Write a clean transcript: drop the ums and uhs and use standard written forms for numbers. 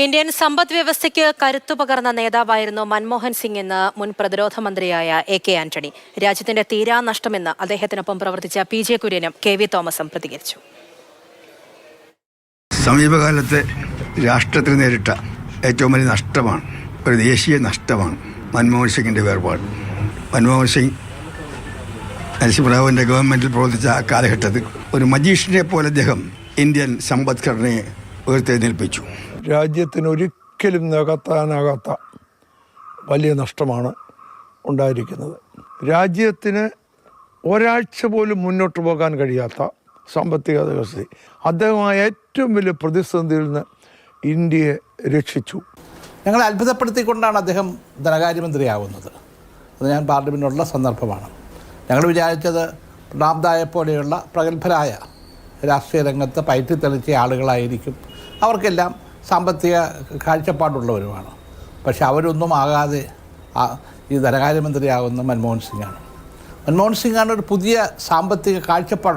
Indian സമ്പദ് വ്യവസ്ഥയ്ക്ക് കരുത്തു പകർന്ന നേതാവായിരുന്നു മൻമോഹൻ സിംഗ് എന്ന് മുൻ പ്രതിരോധ മന്ത്രിയായ AK ആന്റണി. രാജ്യത്തിന്റെ തീരാനഷ്ടമെന്ന് അദ്ദേഹത്തിനൊപ്പം പ്രവർത്തിച്ച PJ കുര്യനും KV തോമസും പ്രതികരിച്ചു. സമീപകാലത്തെ രാഷ്ട്രത്തിന് നേരിട്ട ഏറ്റവും വലിയ നഷ്ടമാണ്, ഒരു ദേശീയ നഷ്ടമാണ് മൻമോഹൻ സിംഗിൻ്റെ വേർപാട്. മൻമോഹൻ സിംഗ് നരസിംഹറാവുവിൻ്റെ ഗവൺമെൻറ്റിൽ പ്രവർത്തിച്ച ആ കാലഘട്ടത്തിൽ ഒരു മജീഷ്യനെ പോലെ അദ്ദേഹം ഇന്ത്യൻ സമ്പദ്ഘടനയെ ഉയർത്തെഴുന്നേൽപ്പിച്ചു. രാജ്യത്തിന് ഒരിക്കലും നികത്താനാകാത്ത വലിയ നഷ്ടമാണ് ഉണ്ടായിരിക്കുന്നത്. രാജ്യത്തിന് ഒരാഴ്ച പോലും മുന്നോട്ട് പോകാൻ കഴിയാത്ത സാമ്പത്തിക വ്യവസ്ഥ അദ്ദേഹമായ ഏറ്റവും വലിയ പ്രതിസന്ധിയിൽ നിന്ന് ഇന്ത്യയെ രക്ഷിച്ചു. ഞങ്ങളെ അത്ഭുതപ്പെടുത്തിക്കൊണ്ടാണ് അദ്ദേഹം ധനകാര്യമന്ത്രിയാവുന്നത്. അത് ഞാൻ പാർലമെൻറ്റിലുള്ള സന്ദർഭമാണ്. ഞങ്ങൾ വിചാരിച്ചത് പ്രണാബ്ദായെ പോലെയുള്ള പ്രഗത്ഭരായ രാഷ്ട്രീയ രംഗത്ത് പയറ്റി തെളിച്ച ആളുകളായിരിക്കും. അവർക്കെല്ലാം സാമ്പത്തിക കാഴ്ചപ്പാടുള്ളവരുമാണ്. പക്ഷെ അവരൊന്നും ആകാതെ ഈ ധനകാര്യമന്ത്രിയാകുന്ന മൻമോഹൻ സിംഗാണ്. മൻമോഹൻ സിംഗാണ് ഒരു പുതിയ സാമ്പത്തിക കാഴ്ചപ്പാട്